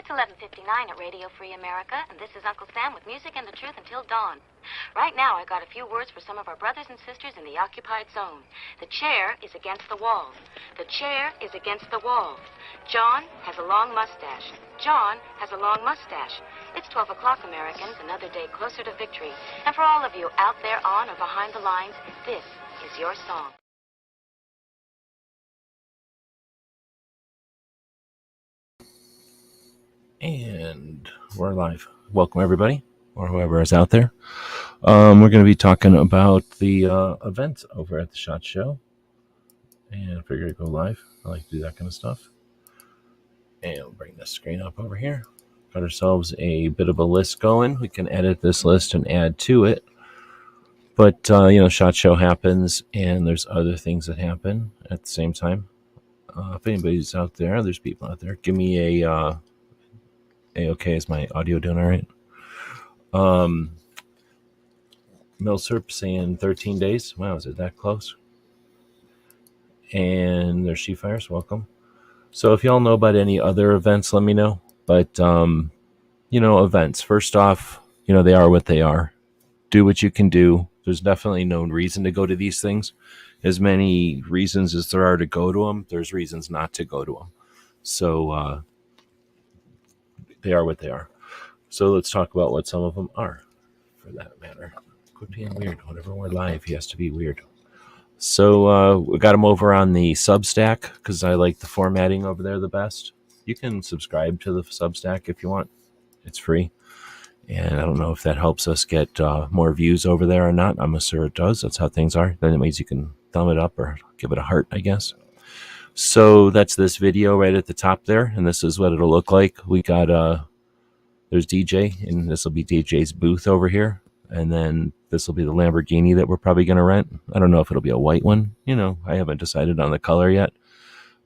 It's 11:59 at Radio Free America, and this is Uncle Sam with music and the truth until dawn. Right now, I got a few words for some of our brothers and sisters in the occupied zone. The chair is against the wall. The chair is against the wall. John has a long mustache. John has a long mustache. It's 12 o'clock, Americans, another day closer to victory. And for all of you out there on or behind the lines, this is your song. And we're live. Welcome, everybody, or whoever is out there. We're going to be talking about the event over at the SHOT Show. And I figured I'd go live. I like to do that kind of stuff. And we'll bring the screen up over here. Got ourselves a bit of a list going. We can edit this list and add to it. But, SHOT Show happens, and there's other things that happen at the same time. If anybody's out there, there's people out there, give me a... okay, is my audio doing all right? Milsurp saying 13 days. Wow, is it that close? And there's She-Fires, welcome. So if y'all know about any other events, let me know. But, events. First off, they are what they are. Do what you can do. There's definitely no reason to go to these things. As many reasons as there are to go to them, there's reasons not to go to them. So, they are what they are. So let's talk about what some of them are, for that matter. Quit being weird. Whenever we're live, he has to be weird. So we got them over on the Substack, because I like the formatting over there the best. You can subscribe to the Substack if you want. It's free. And I don't know if that helps us get more views over there or not. I'm sure it does. That's how things are. Then it means you can thumb it up or give it a heart, I guess. So that's this video right at the top there, and this is what it'll look like. We got there's DJ, and this will be DJ's booth over here, and then this will be the Lamborghini that we're probably going to rent. I don't know if it'll be a white one. I haven't decided on the color yet.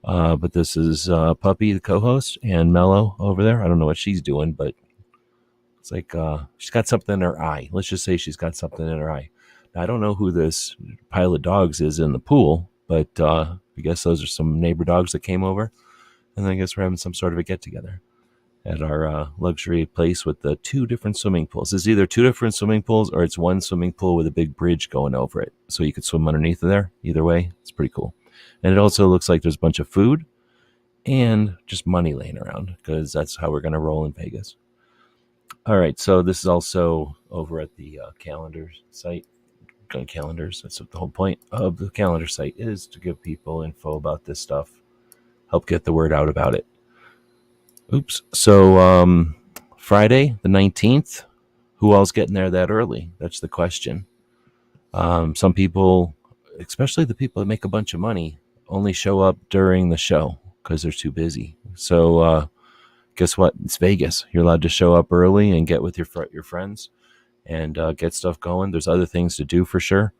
But this is Puppy, the co-host, and Mello over there. I don't know what she's doing, but it's like she's got something in her eye. Let's just say she's got something in her eye. Now, I don't know who this pile of dogs is in the pool, but I guess those are some neighbor dogs that came over. And I guess we're having some sort of a get-together at our luxury place with the 2 different swimming pools. It's either 2 different swimming pools or it's one swimming pool with a big bridge going over it. So you could swim underneath of there. Either way, it's pretty cool. And it also looks like there's a bunch of food and just money laying around, because that's how we're going to roll in Vegas. All right, so this is also over at the calendars site. Calendars. That's the whole point of the calendar site, is to give people info about this stuff, help get the word out about it. Oops. So Friday the 19th, who all's getting there that early? That's the question. Some people, especially the people that make a bunch of money, only show up during the show because they're too busy. So guess what? It's Vegas. You're allowed to show up early and get with your friends and get stuff going. There's other things to do for sure.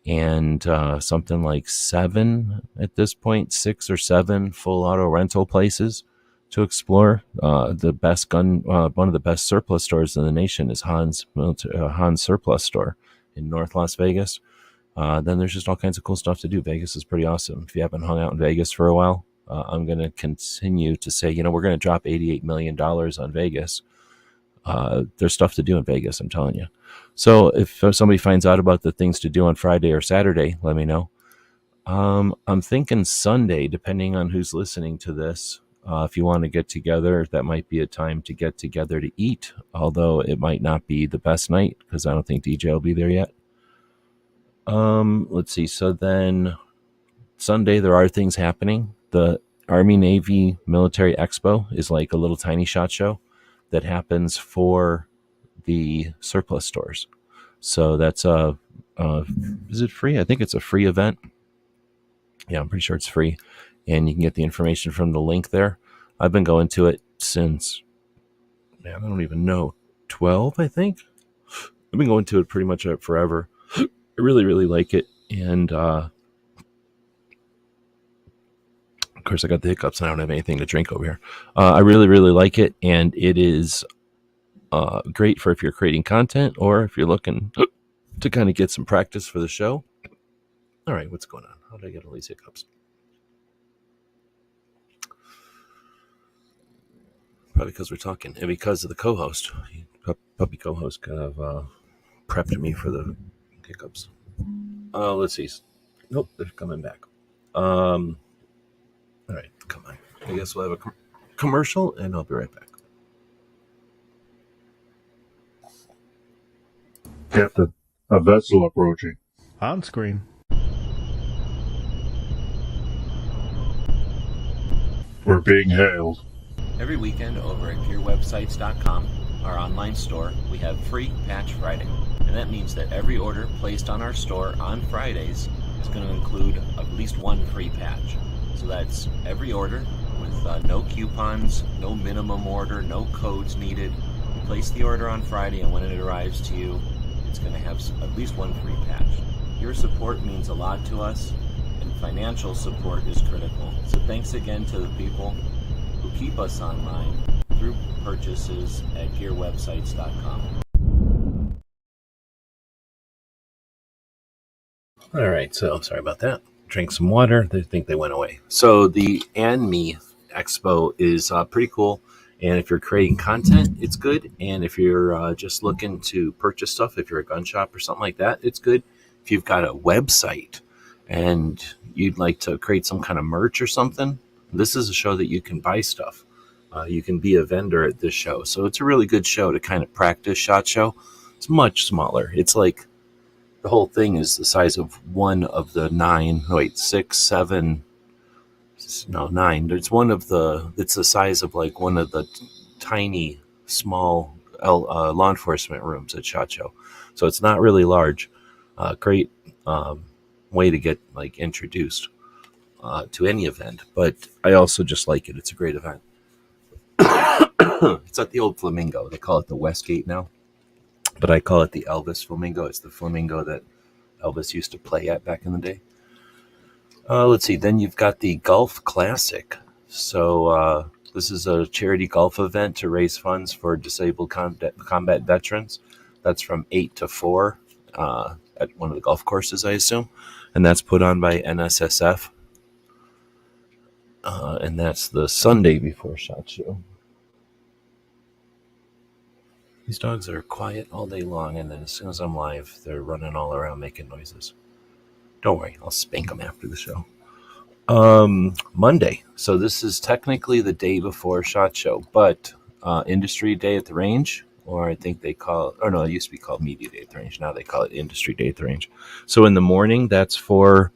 And something like 7 at this point, 6 or 7 full auto rental places to explore. The best one of the best surplus stores in the nation is Hans Surplus Store in North Las Vegas. Then there's just all kinds of cool stuff to do. Vegas is pretty awesome. If you haven't hung out in Vegas for a while, I'm going to continue to say, we're going to drop $88 million on Vegas. There's stuff to do in Vegas, I'm telling you. So if somebody finds out about the things to do on Friday or Saturday, let me know. I'm thinking Sunday, depending on who's listening to this. If you want to get together, that might be a time to get together to eat, although it might not be the best night because I don't think DJ will be there yet. Let's see. So then Sunday, there are things happening. The Army Navy Military Expo is like a little tiny SHOT Show that happens for the surplus stores. So that's is it free? I think it's a free event. Yeah, I'm pretty sure it's free. And you can get the information from the link there. I've been going to it since, I don't even know, 12, I think. I've been going to it pretty much forever. I really, really like it. And of course, I got the hiccups and I don't have anything to drink over here. I really, really like it. And it is great for if you're creating content or if you're looking to kind of get some practice for the show. All right, what's going on? How did I get all these hiccups? probably because we're talking, and because of the co-host. Puppy co-host kind of prepped me for the hiccups. Let's see. Nope, they're coming back. All right, come on. I guess we'll have a commercial, and I'll be right back. Captain, a vessel approaching. On screen. We're being hailed. Every weekend over at gearwebsites.com, our online store, we have free Patch Friday. And that means that every order placed on our store on Fridays is going to include at least one free patch. So that's every order with no coupons, no minimum order, no codes needed. You place the order on Friday, and when it arrives to you, it's going to have at least one free patch. Your support means a lot to us, and financial support is critical. So thanks again to the people who keep us online through purchases at gearwebsites.com. All right, so sorry about that. Drink some water. They think they went away. So the ANME Expo is pretty cool. And if you're creating content, it's good. And if you're just looking to purchase stuff, if you're a gun shop or something like that, it's good. If you've got a website and you'd like to create some kind of merch or something, this is a show that you can buy stuff. You can be a vendor at this show. So it's a really good show to kind of practice SHOT Show. It's much smaller. It's like the whole thing is the size of one of the nine. It's the size of like one of the tiny, small law enforcement rooms at SHOT Show. So it's not really large. Great way to get like introduced to any event. But I also just like it. It's a great event. It's at the old Flamingo. They call it the Westgate now, but I call it the Elvis Flamingo. It's the Flamingo that Elvis used to play at back in the day. Let's see. Then you've got the Golf Classic. So this is a charity golf event to raise funds for disabled combat veterans. That's from 8 to 4 at one of the golf courses, I assume. And that's put on by NSSF. And that's the Sunday before SHOT Show. These dogs are quiet all day long, and then as soon as I'm live, they're running all around making noises. Don't worry, I'll spank them after the show. Monday. So this is technically the day before SHOT Show, but Industry Day at the Range, or I think they call it, or no, it used to be called Media Day at the Range. Now they call it Industry Day at the Range. So in the morning, that's for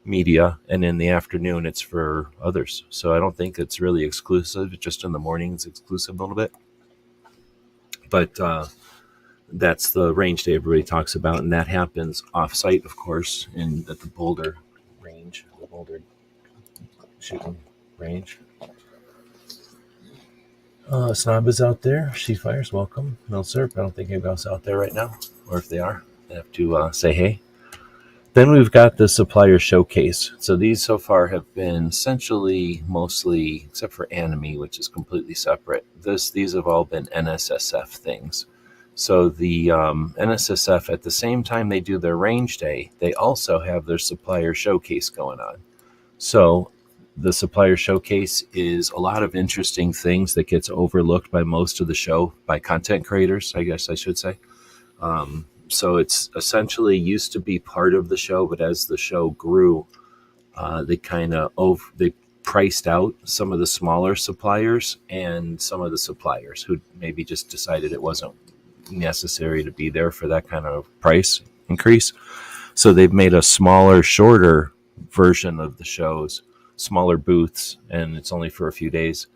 media, and in the afternoon, it's for others. So I don't think it's really exclusive. Just in the morning, it's exclusive a little bit. But that's the range day everybody talks about, and that happens off-site, of course, at the Boulder range, the Boulder shooting range. Snob is out there. She fires. Welcome. No, sir. I don't think anybody else out there right now, or if they are, they have to say hey. Then we've got the supplier showcase. So these so far have been essentially mostly, except for ANME, which is completely separate. These have all been NSSF things. So the NSSF, at the same time they do their range day, they also have their supplier showcase going on. So the supplier showcase is a lot of interesting things that gets overlooked by most of the show, by content creators, I guess I should say. So it's essentially used to be part of the show, but as the show grew, they priced out some of the smaller suppliers and some of the suppliers who maybe just decided it wasn't necessary to be there for that kind of price increase. So they've made a smaller, shorter version of the shows, smaller booths, and it's only for a few days.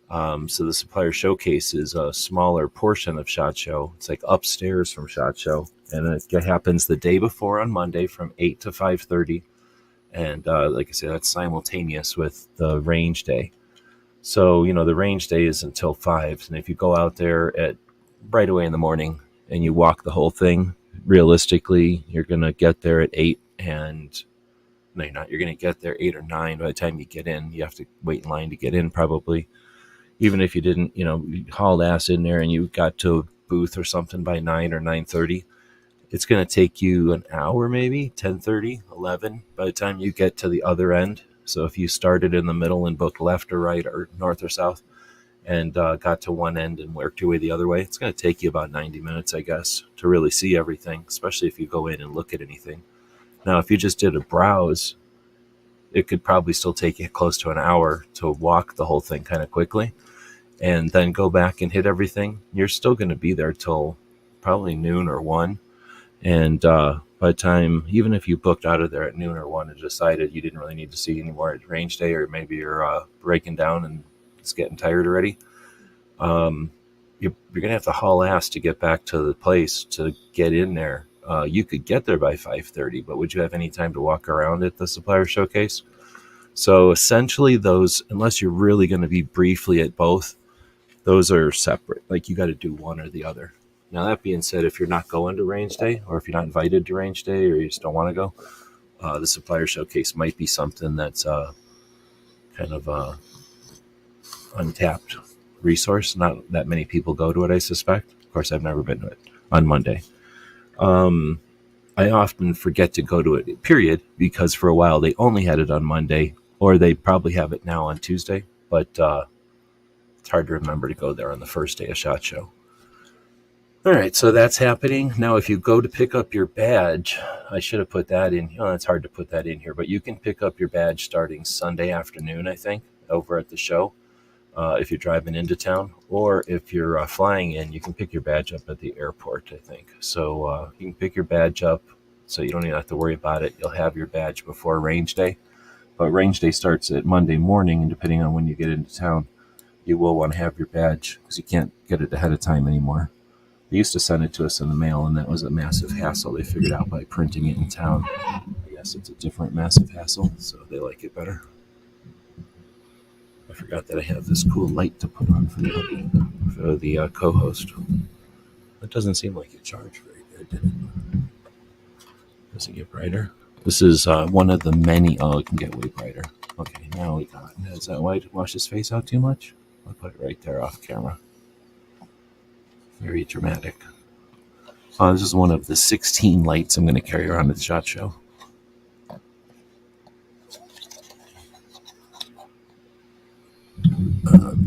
So the supplier showcase is a smaller portion of SHOT Show. It's like upstairs from SHOT Show, and it happens the day before on Monday from 8 to 5:30. And like I said, that's simultaneous with the range day. So, the range day is until 5. And if you go out there at right away in the morning and you walk the whole thing, realistically, you're going to get there at 8. And no, you're not. You're going to get there 8 or 9. By the time you get in, you have to wait in line to get in probably. Even if you didn't, you hauled ass in there and you got to a booth or something by 9 or 9:30, it's going to take you an hour, maybe 10:30, 11 by the time you get to the other end. So if you started in the middle and booked left or right or north or south, and got to one end and worked your way the other way, it's going to take you about 90 minutes, I guess, to really see everything, especially if you go in and look at anything. Now, if you just did a browse, it could probably still take you close to an hour to walk the whole thing kind of quickly and then go back and hit everything. You're still going to be there till probably noon or 1. And by the time, even if you booked out of there at noon or 1 and decided you didn't really need to see any more at range day, or maybe you're breaking down and it's getting tired already, you're going to have to haul ass to get back to the place to get in there. You could get there by 5:30, but would you have any time to walk around at the supplier showcase? So essentially those, unless you're really going to be briefly at both, those are separate. Like you got to do one or the other. Now, that being said, if you're not going to range day, or if you're not invited to range day, or you just don't want to go, the supplier showcase might be something that's kind of untapped resource. Not that many people go to it, I suspect. Of course, I've never been to it on Monday. I often forget to go to it, period, because for a while they only had it on Monday, or they probably have it now on Tuesday, but it's hard to remember to go there on the first day of SHOT Show. All right, so that's happening. Now, if you go to pick up your badge, I should have put that in. It's hard to put that in here, but you can pick up your badge starting Sunday afternoon, I think, over at the show. If you're driving into town, or if you're flying in, you can pick your badge up at the airport, I think. So you can pick your badge up so you don't even have to worry about it. You'll have your badge before range day. But range day starts at Monday morning, and depending on when you get into town, you will want to have your badge because you can't get it ahead of time anymore. They used to send it to us in the mail, and that was a massive hassle. They figured out by printing it in town. I guess it's a different massive hassle, so they like it better. I forgot that I have this cool light to put on for the co-host. That doesn't seem like it charged very good, did it? Does it get brighter? This is one of the many. Oh, it can get way brighter. Okay, now we got. Is that why it wash his face out too much? I'll put it right there off camera. Very dramatic. This is one of the 16 lights I'm going to carry around at the SHOT Show.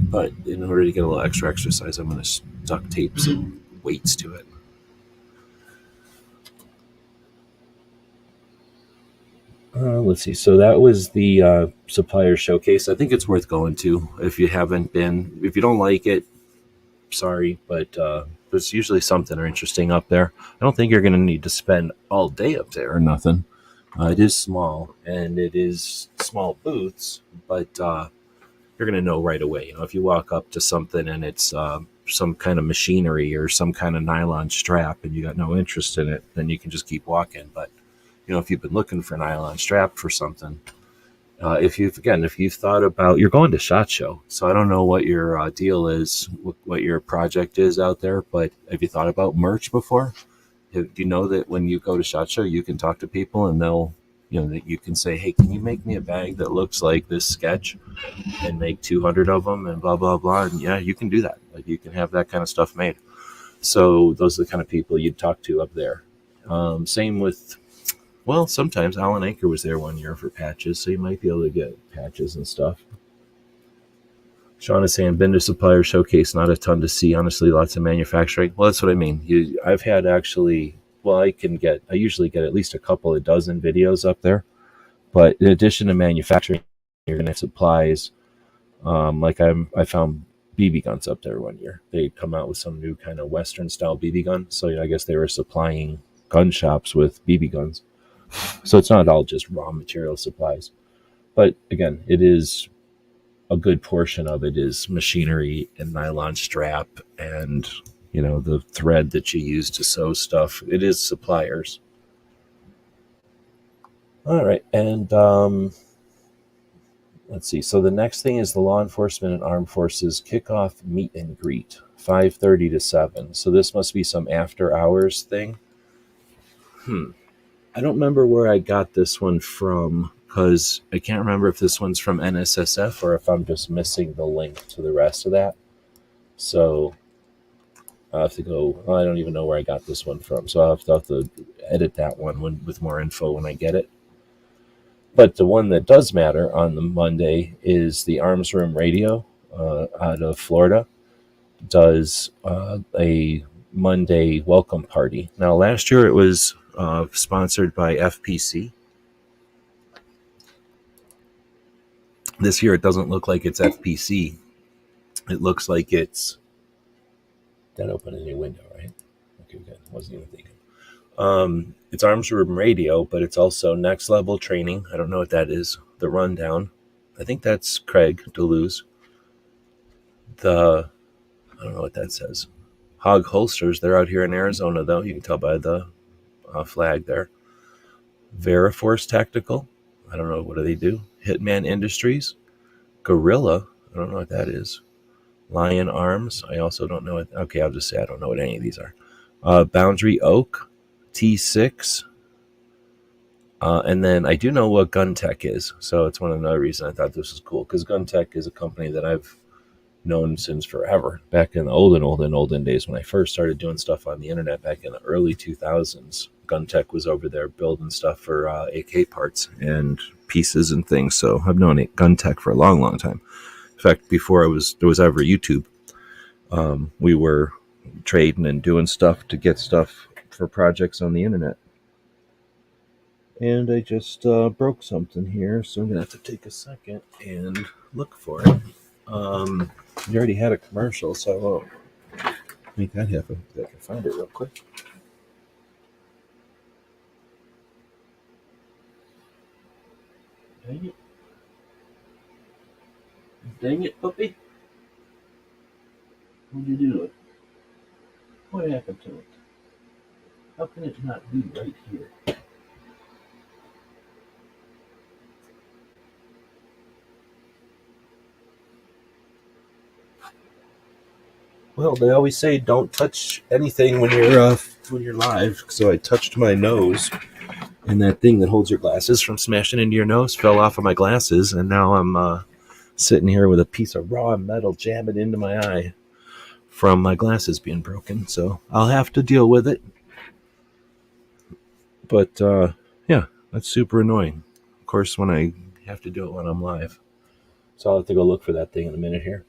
But in order to get a little extra exercise, I'm going to duct tape some weights to it. Let's see. So that was the supplier showcase. I think it's worth going to if you haven't been. If you don't like it, sorry, but there's usually something interesting up there. I don't think you're going to need to spend all day up there or nothing. It is small, and it is small booths, but you're going to know right away. If you walk up to something and it's some kind of machinery or some kind of nylon strap and you got no interest in it, then you can just keep walking. But if you've been looking for a nylon strap for something, if you've thought about, you're going to SHOT Show, so I don't know what your deal is, what your project is out there, but have you thought about merch before? Do you know that when you go to SHOT Show, you can talk to people and they'll, that you can say, hey, can you make me a bag that looks like this sketch and make 200 of them and blah, blah, blah. And yeah, you can do that. Like you can have that kind of stuff made. So those are the kind of people you'd talk to up there. Same with, sometimes Alan Anchor was there one year for patches, so you might be able to get patches and stuff. Sean is saying, been to supplier showcase, not a ton to see. Honestly, lots of manufacturing. Well, that's what I mean. I've had actually, I usually get at least a couple of dozen videos up there. But in addition to manufacturing, you're going to have supplies. I found BB guns up there one year. They come out with some new kind of Western style BB gun. So I guess they were supplying gun shops with BB guns. So it's not all just raw material supplies. But again, it is a good portion of it is machinery and nylon strap and, the thread that you use to sew stuff. It is suppliers. All right. And let's see. So the next thing is the Law Enforcement and Armed Forces kickoff meet and greet, 5:30 to 7. So this must be some after hours thing. I don't remember where I got this one from because I can't remember if this one's from NSSF or if I'm just missing the link to the rest of that. So I'll have to go. I don't even know where I got this one from. So I'll have to edit that one with more info when I get it. But the one that does matter on the Monday is the Arms Room Radio. out of Florida does a Monday welcome party. Now, last year it was sponsored by FPC. This year it doesn't look like it's FPC. It looks like it's... That open any window, right? Okay, good. Wasn't even thinking. It's Arms Room Radio, but it's also Next Level Training. I don't know what that is. The Rundown. I think that's Craig Deleuze. I don't know what that says. Hog Holsters. They're out here in Arizona, though. You can tell by the flag there. Veriforce Tactical. I don't know. What do they do? Hitman Industries. Gorilla. I don't know what that is. Lion Arms. I also don't know what... Okay, I'll just say I don't know what any of these are. Boundary Oak. T6. And then I do know what Gun Tech is. So it's another reason I thought this was cool. Because Gun Tech is a company that I've known since forever. Back in the olden days when I first started doing stuff on the internet back in the early 2000s. Gun Tech was over there building stuff for AK parts and pieces and things. So I've known Gun Tech for a long, long time. In fact, before there was ever YouTube, we were trading and doing stuff to get stuff for projects on the internet. And I just broke something here, so I'm going to have to take a second and look for it. You already had a commercial, so I won't make that happen. I can find it real quick. Dang it. Dang it, puppy. What'd you do to it? What happened to it? How can it not be right here? Well, they always say don't touch anything when you're live. So I touched my nose, and that thing that holds your glasses from smashing into your nose fell off of my glasses, and now I'm sitting here with a piece of raw metal jamming into my eye from my glasses being broken. So I'll have to deal with it. But yeah, that's super annoying. Of course, when I have to do it when I'm live. So I'll have to go look for that thing in a minute here.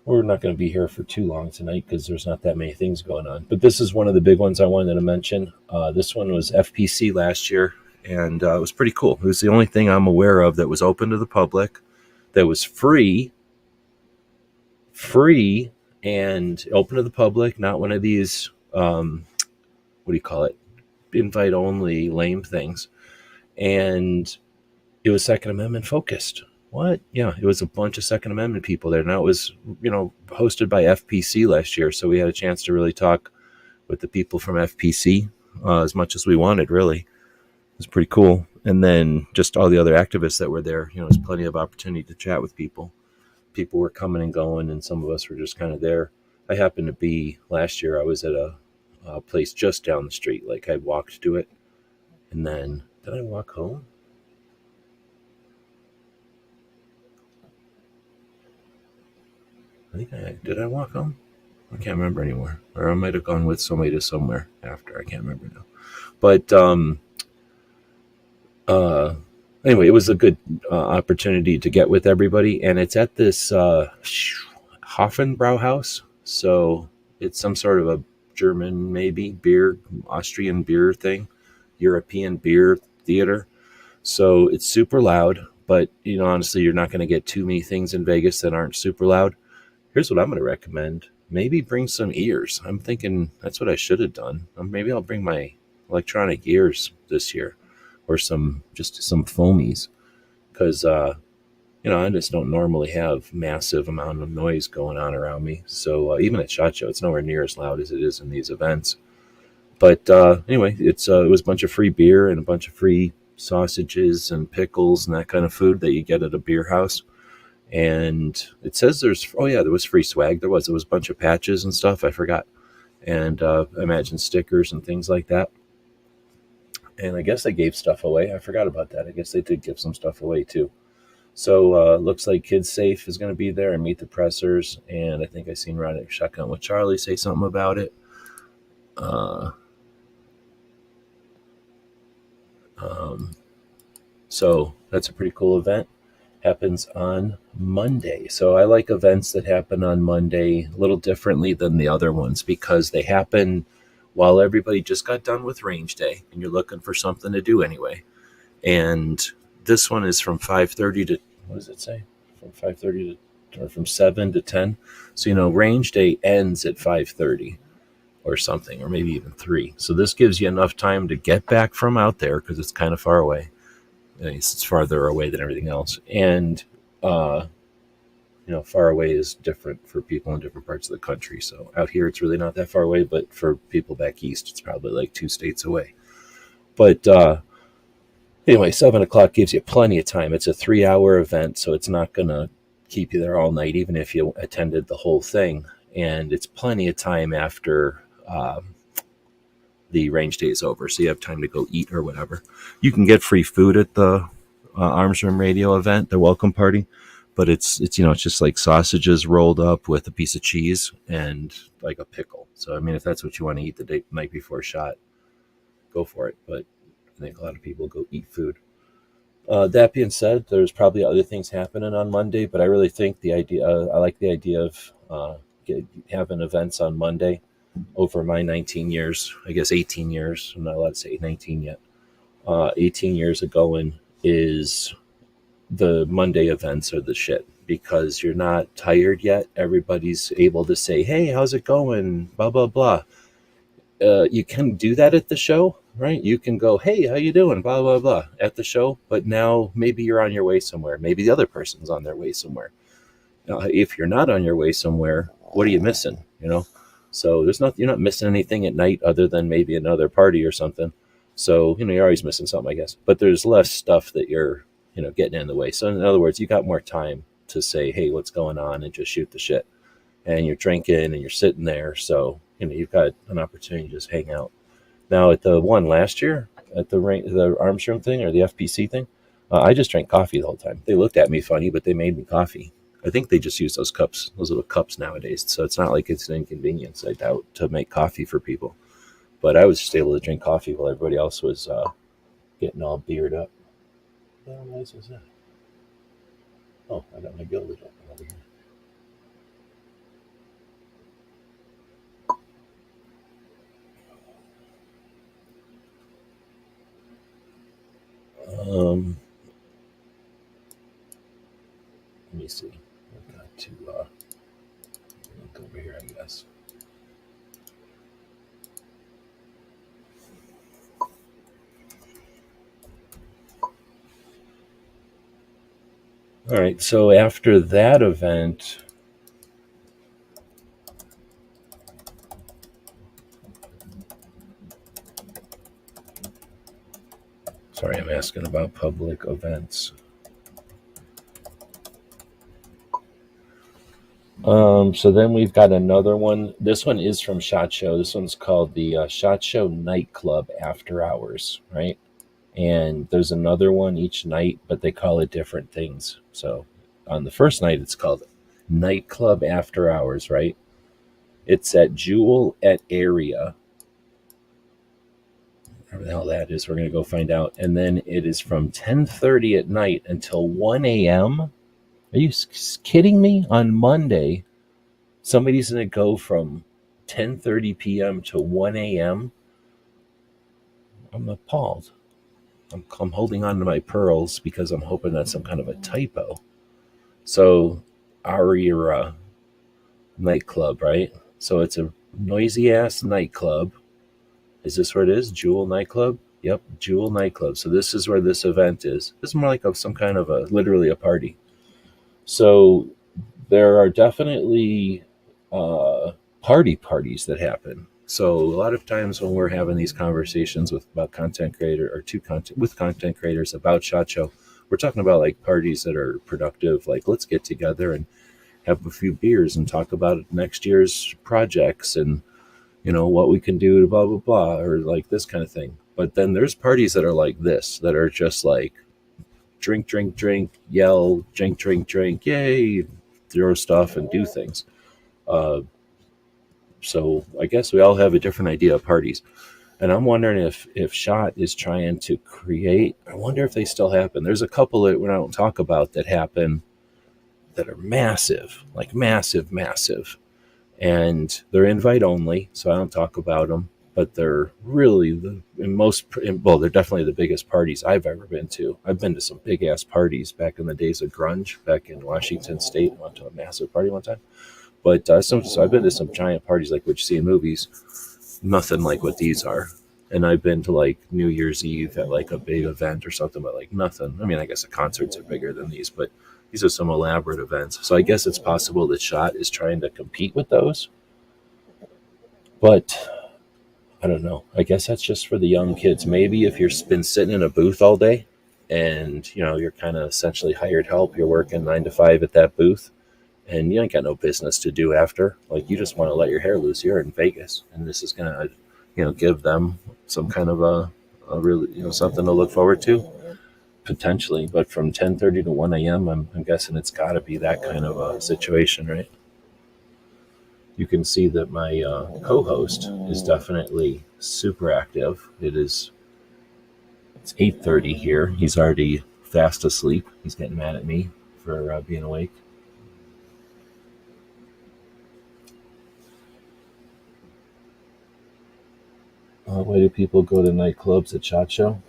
We're not going to be here for too long tonight because there's not that many things going on. But this is one of the big ones I wanted to mention. This one was FPC last year, and it was pretty cool. It was the only thing I'm aware of that was open to the public, that was free, and open to the public, not one of these, what do you call it, invite-only lame things. And it was Second Amendment focused. What? Yeah, it was a bunch of Second Amendment people there. Now it was, hosted by FPC last year, so we had a chance to really talk with the people from FPC as much as we wanted, really. It was pretty cool. And then just all the other activists that were there, there's plenty of opportunity to chat with people. People were coming and going, and some of us were just kind of there. I happened to be, last year, I was at a place just down the street. Like, I walked to it, and then, did I walk home? Did I walk home? I can't remember anymore. Or I might have gone with somebody to somewhere after. I can't remember now. But anyway, it was a good opportunity to get with everybody. And it's at this Hofenbrauhaus. So it's some sort of a German, maybe, beer, Austrian beer thing. European beer theater. So it's super loud. But, honestly, you're not going to get too many things in Vegas that aren't super loud. Here's what I'm going to recommend. Maybe bring some ears. I'm thinking that's what I should have done. Maybe I'll bring my electronic ears this year, or some foamies, because I just don't normally have massive amount of noise going on around me. So even at SHOT Show, it's nowhere near as loud as it is in these events. But anyway, it was a bunch of free beer and a bunch of free sausages and pickles and that kind of food that you get at a beer house. And it says there was free swag. There was a bunch of patches and stuff. I forgot. And I imagine stickers and things like that. And I guess they gave stuff away. I forgot about that. I guess they did give some stuff away too. So looks like Kids Safe is going to be there, and Meet the Pressers. And I think I seen Riding Shotgun with Charlie say something about it. So that's a pretty cool event. happens on Monday. So I like events that happen on Monday a little differently than the other ones because they happen while everybody just got done with range day and you're looking for something to do anyway. And this one is from 5:30 to, what does it say? From 5:30 to, or from 7 to 10. So, range day ends at 5:30 or something, or maybe even 3. So this gives you enough time to get back from out there because it's kind of far away. It's farther away than everything else. And, far away is different for people in different parts of the country. So out here, it's really not that far away, but for people back east, it's probably like 2 states away. But anyway, 7 o'clock gives you plenty of time. It's a 3-hour event, so it's not going to keep you there all night, even if you attended the whole thing. And it's plenty of time after the range day is over, so you have time to go eat or whatever. You can get free food at the Arms Room Radio event, the welcome party, but it's just like sausages rolled up with a piece of cheese and like a pickle. So I mean, if that's what you want to eat the night before shot, go for it. But I think a lot of people go eat food. That being said, there's probably other things happening on Monday, but I really think I like the idea of having events on Monday. Over my 19 years, I guess 18 years, I'm not allowed to say 19 yet, 18 years ago, is the Monday events are the shit because you're not tired yet. Everybody's able to say, hey, how's it going? Blah, blah, blah. You can do that at the show, right? You can go, hey, how you doing? Blah, blah, blah at the show. But now maybe you're on your way somewhere. Maybe the other person's on their way somewhere. If you're not on your way somewhere, what are you missing? So you're not missing anything at night other than maybe another party or something. So, you're always missing something, I guess. But there's less stuff that you're, getting in the way. So in other words, you got more time to say, hey, what's going on, and just shoot the shit. And you're drinking and you're sitting there. So, you've got an opportunity to just hang out. Now at the one last year, at the Arms Room thing or the FPC thing, I just drank coffee the whole time. They looked at me funny, but they made me coffee. I think they just use those little cups nowadays. So it's not like it's an inconvenience, I doubt, to make coffee for people. But I was just able to drink coffee while everybody else was getting all beard up. What the hell noise was that? Oh, I got my gilded up over here. Let me see. I've got to look over here, I guess. All right, so after that event, sorry, I'm asking about public events. So then we've got another one. This one is from SHOT Show. This one's called the SHOT Show Nightclub After Hours, right? And there's another one each night, but they call it different things. So on the first night, it's called Nightclub After Hours, right? It's at Jewel at Area. Whatever the hell that is, we're going to go find out. And then it is from 10:30 at night until 1 a.m. Are you kidding me? On Monday, somebody's going to go from 10:30 p.m. to 1 a.m.? I'm appalled. I'm holding on to my pearls because I'm hoping that's some kind of a typo. So, Aria nightclub, right? So it's a noisy-ass nightclub. Is this where it is? Jewel nightclub? Yep, Jewel nightclub. So this is where this event is. This is more like some kind of literally a party. So there are definitely parties that happen. So a lot of times when we're having these conversations about content creator or with content creators about SHOT Show, we're talking about like parties that are productive. Like, let's get together and have a few beers and talk about next year's projects and what we can do to blah blah blah, or like this kind of thing. But then there's parties that are like this, that are just like drink, yell, drink, yay, throw stuff and do things. So I guess we all have a different idea of parties. And I'm wondering if Shot is trying to create. I wonder if they still happen. There's a couple that we don't talk about that happen that are massive, like massive, massive, and they're invite only, so I don't talk about them. But they're really well, they're definitely the biggest parties I've ever been to. I've been to some big ass parties back in the days of grunge, back in Washington State. I went to a massive party one time. But so I've been to some giant parties like what you see in movies. Nothing like what these are. And I've been to like New Year's Eve at like a big event or something, but like nothing. I mean, I guess the concerts are bigger than these, but these are some elaborate events. So I guess it's possible that Shot is trying to compete with those. But I don't know. I guess that's just for the young kids. Maybe if you've been sitting in a booth all day and, you're kind of essentially hired help, you're working 9 to 5 at that booth and you ain't got no business to do after. Like, you just want to let your hair loose. You're in Vegas and this is going to, give them some kind of a really, something to look forward to potentially. But from 10:30 to 1 a.m., I'm guessing it's got to be that kind of a situation, right? You can see that my co-host is definitely super active. It's 8:30 here. He's already fast asleep. He's getting mad at me for being awake. Why do people go to nightclubs at SHOT Show?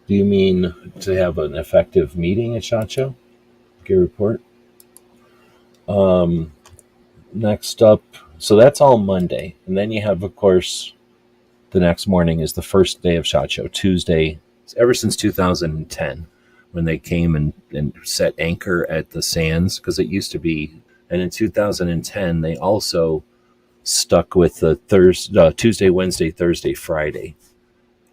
Do you mean to have an effective meeting at SHOT Show? Get a report. Next up, so that's all Monday. And then you have, of course, the next morning is the first day of SHOT Show, Tuesday, ever since 2010, when they came and set anchor at the Sands, because it used to be. And in 2010, they also stuck with the Tuesday, Wednesday, Thursday, Friday.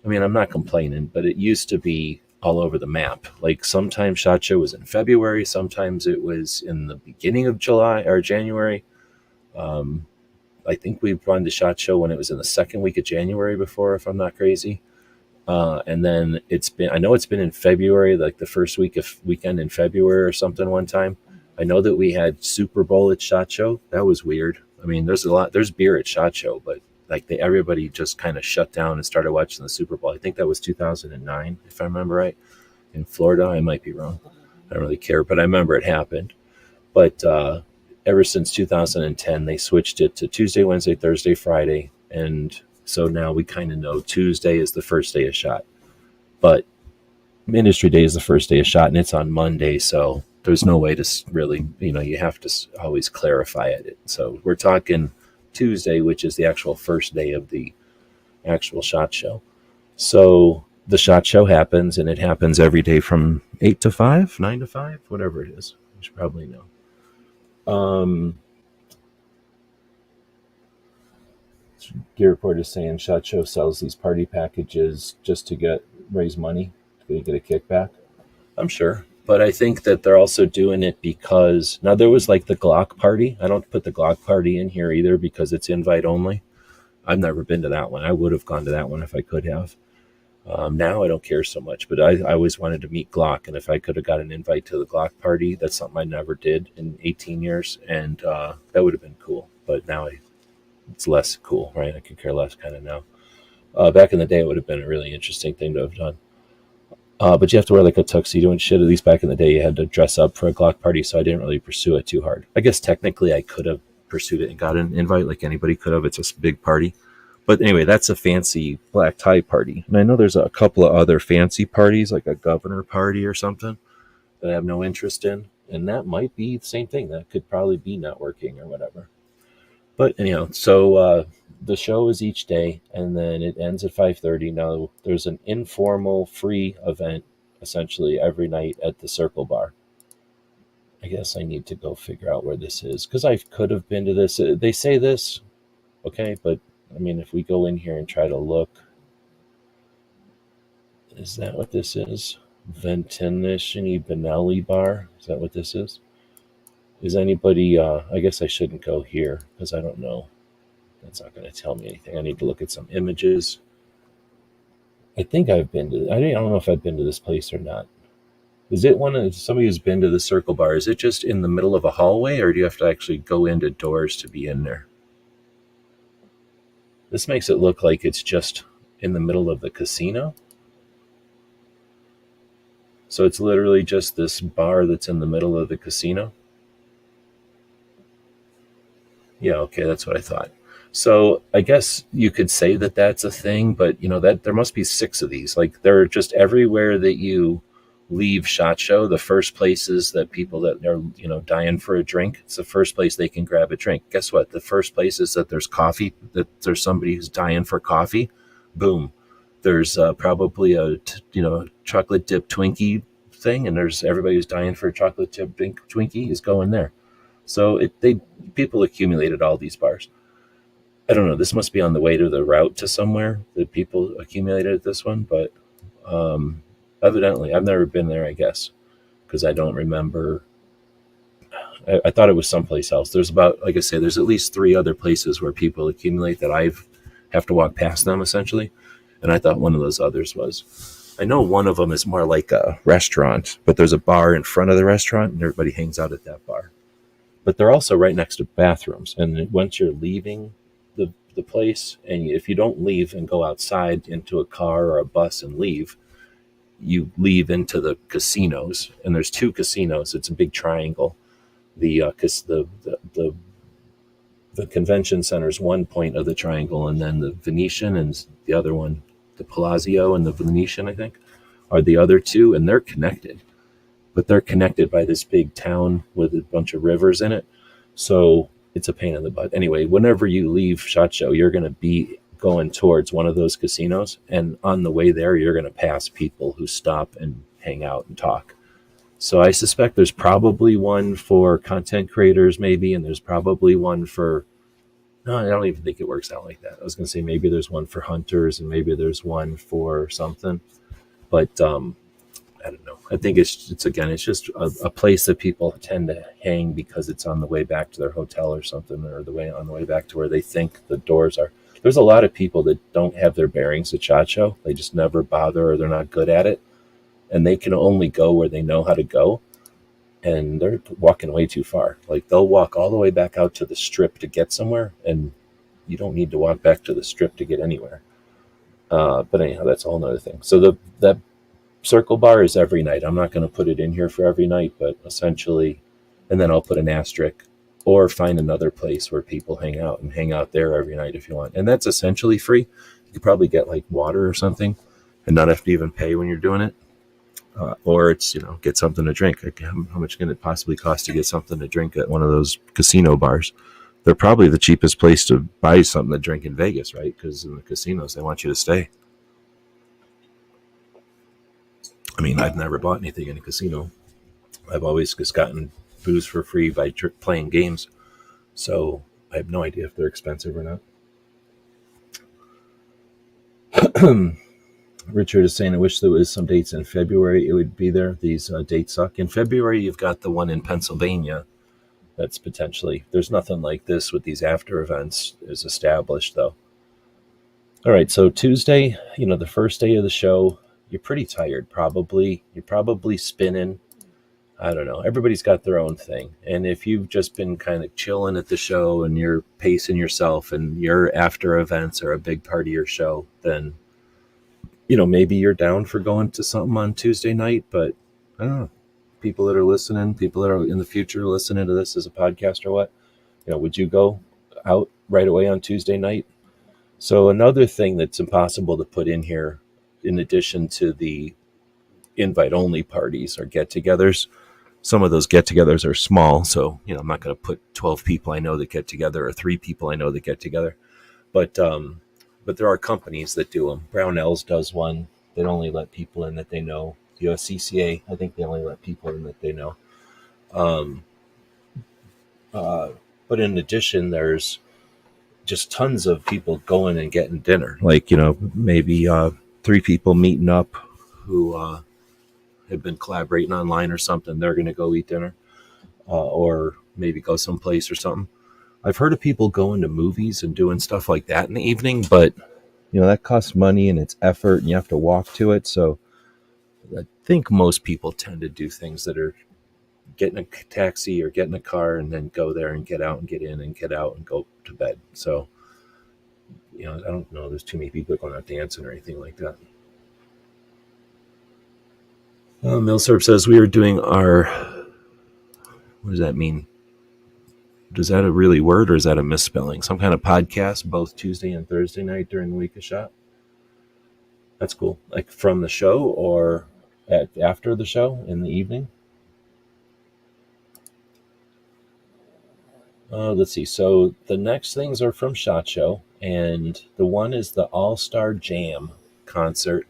I mean, I'm not complaining, but it used to be all over the map. Like, sometimes SHOT Show was in February, sometimes it was in the beginning of July or January. I think we've run the SHOT Show when it was in the second week of January before, if I'm not crazy. And then I know it's been in February, like the first weekend in February or something one time. I know that we had Super Bowl at SHOT Show. That was weird. I mean, there's beer at SHOT Show, but like everybody just kind of shut down and started watching the Super Bowl. I think that was 2009, if I remember right, in Florida. I might be wrong. I don't really care, but I remember it happened. But ever since 2010, they switched it to Tuesday, Wednesday, Thursday, Friday. And so now we kind of know Tuesday is the first day of SHOT. But Industry Day is the first day of SHOT, and it's on Monday. So there's no way to really, you have to always clarify it. So we're talking Tuesday, which is the actual first day of the actual SHOT Show. So the SHOT Show happens, and it happens every day from 8 to 5, 9 to 5, whatever it is. You should probably know. Gear Report is saying SHOT Show sells these party packages just to raise money, to get a kickback. I'm sure. But I think that they're also doing it because now there was like the Glock party. I don't put the Glock party in here either because it's invite only. I've never been to that one. I would have gone to that one if I could have. Now I don't care so much, but I always wanted to meet Glock. And if I could have got an invite to the Glock party, that's something I never did in 18 years. And that would have been cool. But now it's less cool, right? I could care less kind of now. Back in the day, it would have been a really interesting thing to have done. But you have to wear like a tuxedo and shit. At least back in the day, you had to dress up for a Glock party, so I didn't really pursue it too hard. I guess technically I could have pursued it and got an invite like anybody could have. It's a big party. But anyway, that's a fancy black tie party. And I know there's a couple of other fancy parties, like a governor party or something, that I have no interest in. And that might be the same thing. That could probably be networking or whatever. But anyhow, so the show is each day, and then it ends at 5:30. Now, there's an informal free event, essentially, every night at the Circle Bar. I guess I need to go figure out where this is, because I could have been to this. They say this, okay, but, I mean, if we go in here and try to look, is that what this is? Ventinishini Benelli Bar? Is that what this is? Is anybody, I guess I shouldn't go here, because I don't know. That's not going to tell me anything. I need to look at some images. I think I've been to, I don't know if I've been to this place or not. Is it somebody who's been to the Circle Bar? Is it just in the middle of a hallway, or do you have to actually go into doors to be in there? This makes it look like it's just in the middle of the casino. So it's literally just this bar that's in the middle of the casino. Yeah, okay, that's what I thought. So I guess you could say that that's a thing, but that there must be 6 of these. Like they're just everywhere that you leave SHOT Show. The first places that people that are dying for a drink, it's the first place they can grab a drink. Guess what? The first place is that there's coffee, that there's somebody who's dying for coffee. Boom. There's probably a chocolate dip Twinkie thing, and there's everybody who's dying for a chocolate dip Twinkie is going there. So people accumulated all these bars. I don't know. This must be on the way to the route to somewhere that people accumulated at this one, but evidently I've never been there, I guess, because I don't remember. I thought it was someplace else. There's like I say, there's at least 3 other places where people accumulate that I have to walk past them essentially. And I thought one of those others was, I know one of them is more like a restaurant, but there's a bar in front of the restaurant and everybody hangs out at that bar. But they're also right next to bathrooms. And once you're leaving the place, and if you don't leave and go outside into a car or a bus and leave, you leave into the casinos. And there's 2 casinos. It's a big triangle. The convention center is one point of the triangle, and then the Venetian and the other one, the Palazzo and the Venetian, I think, are the other 2, and they're connected. But they're connected by this big town with a bunch of rivers in it. So it's a pain in the butt. Anyway, whenever you leave SHOT Show, you're going to be going towards one of those casinos. And on the way there, you're going to pass people who stop and hang out and talk. So I suspect there's probably one for content creators maybe, and there's probably one for, no, I don't even think it works out like that. I was going to say maybe there's one for hunters and maybe there's one for something. But I don't know. I think it's just a place that people tend to hang because it's on the way back to their hotel or something, or on the way back to where they think the doors are. There's a lot of people that don't have their bearings at SHOT Show. They just never bother, or they're not good at it. And they can only go where they know how to go. And they're walking way too far. Like they'll walk all the way back out to the strip to get somewhere. And you don't need to walk back to the strip to get anywhere. But anyhow, that's a whole nother thing. So that Circle Bar is every night. I'm not going to put it in here for every night, but essentially, and then I'll put an asterisk or find another place where people hang out there every night if you want. And that's essentially free. You could probably get like water or something and not have to even pay when you're doing it. Or it's, get something to drink. Like how much can it possibly cost to get something to drink at one of those casino bars? They're probably the cheapest place to buy something to drink in Vegas, right? Because in the casinos, they want you to stay. I mean, I've never bought anything in a casino. I've always just gotten booze for free by playing games. So I have no idea if they're expensive or not. Richard is saying, I wish there was some dates in February. It would be there. These dates suck. In February, you've got the one in Pennsylvania. That's potentially, there's nothing like this with these after events is established, though. All right, so Tuesday, the first day of the show, you're pretty tired, probably. You're probably spinning. I don't know. Everybody's got their own thing. And if you've just been kind of chilling at the show and you're pacing yourself and your after events are a big part of your show, then, maybe you're down for going to something on Tuesday night. But I don't know. People that are listening, people that are in the future listening to this as a podcast or what, would you go out right away on Tuesday night? So another thing that's impossible to put in here, in addition to the invite-only parties or get-togethers, some of those get-togethers are small. So, I'm not going to put 12 people I know that get together or 3 people I know that get together. But there are companies that do them. Brownells does one. They only let people in that they know. USCCA, I think they only let people in that they know. But in addition, there's just tons of people going and getting dinner. Like, maybe 3 people meeting up who have been collaborating online or something. They're going to go eat dinner or maybe go someplace or something. I've heard of people going to movies and doing stuff like that in the evening, but, that costs money and it's effort and you have to walk to it. So I think most people tend to do things that are get in a taxi or get in a car and then go there and get out and get in and get out and go to bed. So, I don't know. There's too many people going out dancing or anything like that. Milsurp says we are doing our. What does that mean? Is that a really word or is that a misspelling? Some kind of podcast both Tuesday and Thursday night during the week of shop. That's cool. Like from the show or after the show in the evening. Let's see. So the next things are from SHOT Show, and the one is the All-Star Jam concert.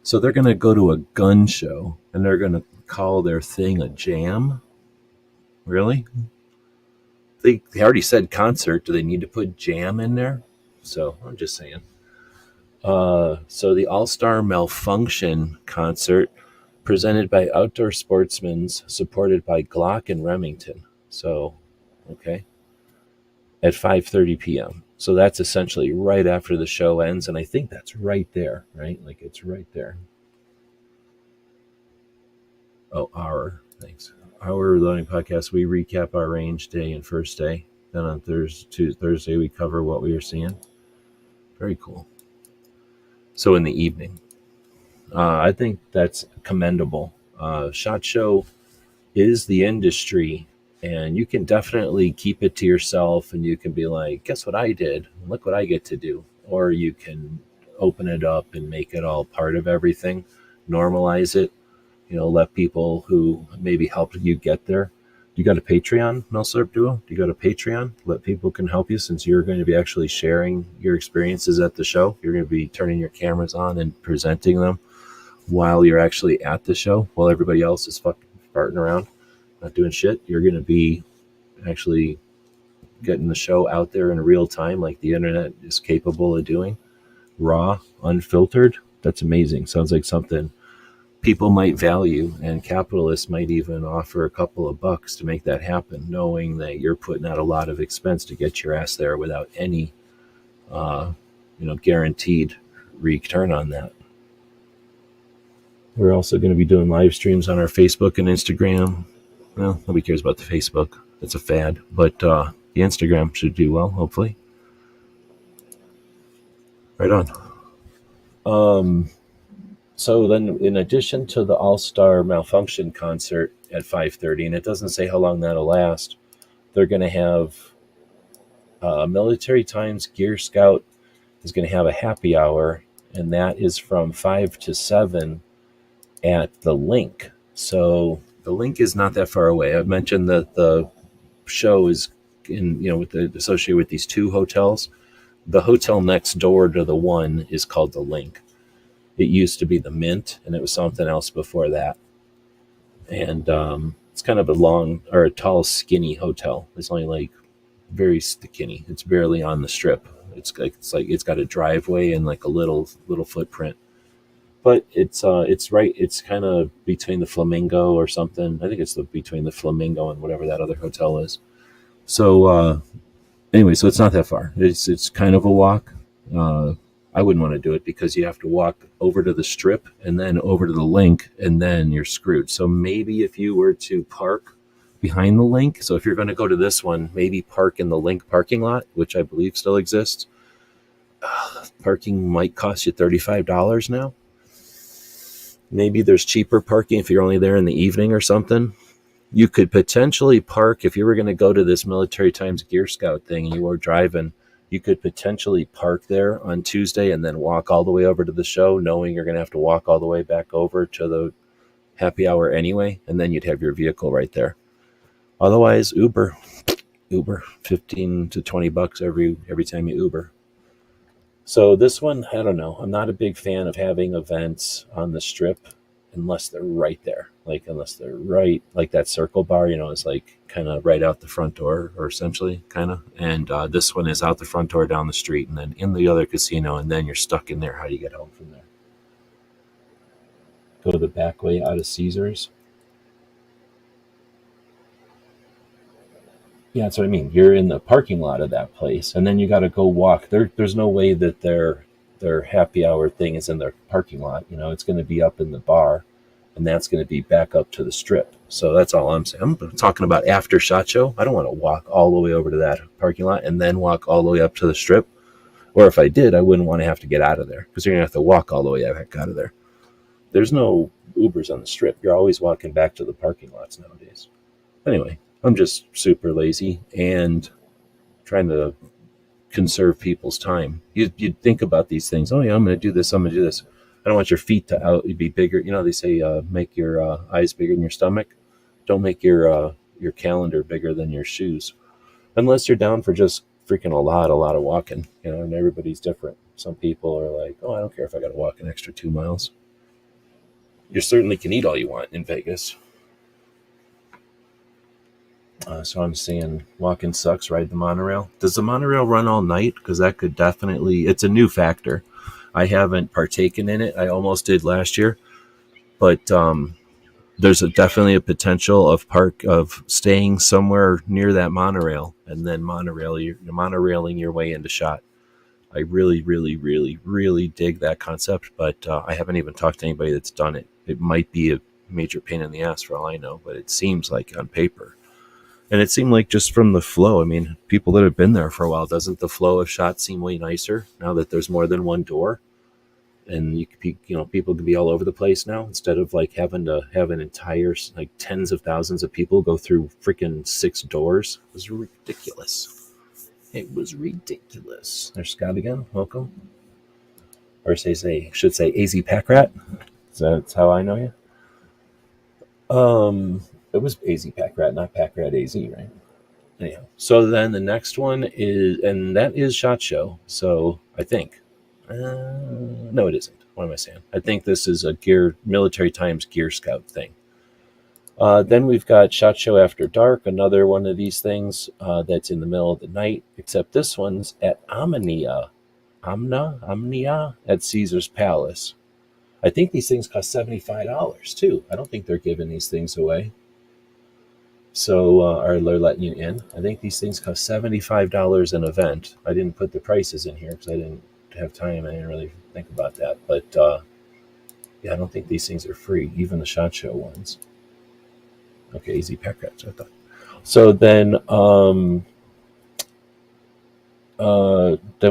So they're going to go to a gun show, and they're going to call their thing a jam? Really? They already said concert. Do they need to put jam in there? So I'm just saying. So the All-Star Malfunction concert presented by Outdoor Sportsmen, supported by Glock and Remington. So, okay. At 5:30 p.m. So that's essentially right after the show ends, and I think that's right there, right? Like it's right there. Oh, thanks. Our Reloading podcast, we recap our range day and first day. Then on Thursday, we cover what we are seeing. Very cool. So in the evening, I think that's commendable. SHOT Show is the industry. And you can definitely keep it to yourself and you can be like, guess what I did? Look what I get to do. Or you can open it up and make it all part of everything, normalize it, let people who maybe helped you get there. You got a Patreon, Milsurp Duo? Do you got a Patreon? Let people can help you since you're going to be actually sharing your experiences at the show. You're going to be turning your cameras on and presenting them while you're actually at the show, while everybody else is fucking farting around. Not doing shit. You're going to be actually getting the show out there in real time like the internet is capable of doing. Raw, unfiltered. That's amazing. Sounds like something people might value, and capitalists might even offer a couple of bucks to make that happen, knowing that you're putting out a lot of expense to get your ass there without any guaranteed return on that. We're also going to be doing live streams on our Facebook and Instagram. Well, nobody cares about the Facebook. It's a fad. But the Instagram should do well, hopefully. Right on. So then, in addition to the All-Star Malfunction concert at 5:30, and it doesn't say how long that'll last, they're going to have Military Times Gear Scout is going to have a happy hour, and that is from 5 to 7 at the Link. So the Link is not that far away. I've mentioned that the show is associated with these two hotels. The hotel next door to the one is called the Link. It used to be the Mint, and it was something else before that. And it's kind of a tall, skinny hotel. It's only like very skinny. It's barely on the strip. It's got a driveway and like a little footprint. But it's right. It's kind of between the Flamingo or something. I think it's between the Flamingo and whatever that other hotel is. So anyway, so it's not that far. It's kind of a walk. I wouldn't want to do it because you have to walk over to the strip and then over to the Link, and then you're screwed. So maybe if you were to park behind the Link, so if you're going to go to this one, maybe park in the Link parking lot, which I believe still exists. Parking might cost you $35 now. Maybe there's cheaper parking if you're only there in the evening or something. You could potentially park, if you were going to go to this Military Times Gear Scout thing and you were driving, you could potentially park there on Tuesday and then walk all the way over to the show, knowing you're going to have to walk all the way back over to the happy hour anyway, and then you'd have your vehicle right there. Otherwise, Uber, 15 to 20 bucks every time you Uber. So this one, I don't know. I'm not a big fan of having events on the strip unless they're right there. Like, unless they're right, like that Circle Bar, is like kind of right out the front door, or essentially kind of. And this one is out the front door down the street and then in the other casino, and then you're stuck in there. How do you get home from there? Go the back way out of Caesars. Yeah, that's what I mean. You're in the parking lot of that place, and then you got to go walk. There's no way that their happy hour thing is in their parking lot. It's going to be up in the bar, and that's going to be back up to the strip. So that's all I'm saying. I'm talking about after SHOT Show. I don't want to walk all the way over to that parking lot and then walk all the way up to the strip. Or if I did, I wouldn't want to have to get out of there because you're going to have to walk all the way back out of there. There's no Ubers on the strip. You're always walking back to the parking lots nowadays. Anyway, I'm just super lazy and trying to conserve people's time. You'd think about these things. Oh yeah, I'm going to do this. I'm going to do this. I don't want your feet to be bigger. You know, they say make your eyes bigger than your stomach. Don't make your calendar bigger than your shoes, unless you're down for just freaking a lot of walking. You know, and everybody's different. Some people are like, oh, I don't care if I got to walk an extra 2 miles. You certainly can eat all you want in Vegas. So I'm saying walking sucks, ride the monorail. Does the monorail run all night? Because that could definitely, it's a new factor. I haven't partaken in it. I almost did last year. But there's definitely a potential of staying somewhere near that monorail and then monorailing your way into SHOT. I really, really, really, really dig that concept, but I haven't even talked to anybody that's done it. It might be a major pain in the ass for all I know, but it seems like on paper. And it seemed like just from the flow, I mean, people that have been there for a while, doesn't the flow of SHOT seem way nicer now that there's more than one door? And people can be all over the place now instead of like having to have an entire like tens of thousands of people go through freaking 6 doors. It was ridiculous. It was ridiculous. There's Scott again. Welcome. Or should say AZ Packrat. That's how I know you. It was AZ Packrat, not Packrat AZ, right? Anyhow, so then the next one is, and that is SHOT Show. So I think, no, it isn't. What am I saying? I think this is a Military Times Gear Scout thing. Then we've got SHOT Show After Dark, another one of these things that's in the middle of the night, except this one's at Omnia at Caesar's Palace. I think these things cost $75 too. I don't think they're giving these things away. So, or they're letting you in. I think these things cost $75 an event. I didn't put the prices in here because I didn't have time. I didn't really think about that. But yeah, I don't think these things are free, even the SHOT Show ones. Okay, easy pack rats, I thought. So then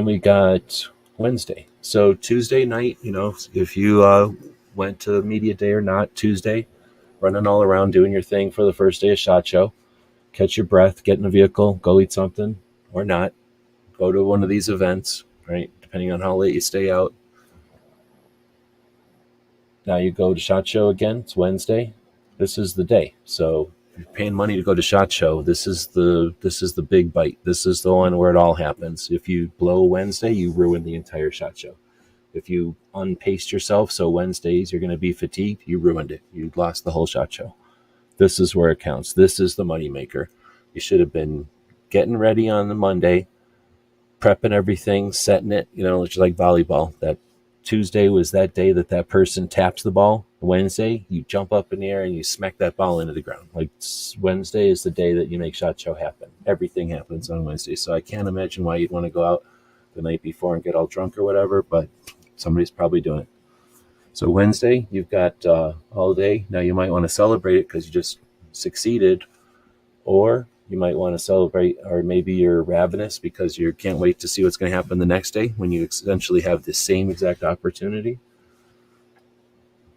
we got Wednesday. So Tuesday night, if you went to Media Day or not, Tuesday, running all around doing your thing for the first day of SHOT Show, catch your breath, get in a vehicle, go eat something, or not. Go to one of these events, right? Depending on how late you stay out. Now you go to SHOT Show again. It's Wednesday. This is the day. So if you're paying money to go to SHOT Show, this is the big bite. This is the one where it all happens. If you blow Wednesday, you ruin the entire SHOT Show. If you unpace yourself, so Wednesdays you're going to be fatigued, you ruined it. You lost the whole SHOT Show. This is where it counts. This is the moneymaker. You should have been getting ready on the Monday, prepping everything, setting it, it's like volleyball. That Tuesday was that day that person taps the ball. Wednesday, you jump up in the air and you smack that ball into the ground. Like Wednesday is the day that you make SHOT Show happen. Everything happens on Wednesday. So I can't imagine why you'd want to go out the night before and get all drunk or whatever, but somebody's probably doing it. So Wednesday, you've got all day. Now you might want to celebrate it because you just succeeded, or you might want to celebrate, or maybe you're ravenous because you can't wait to see what's going to happen the next day when you essentially have the same exact opportunity.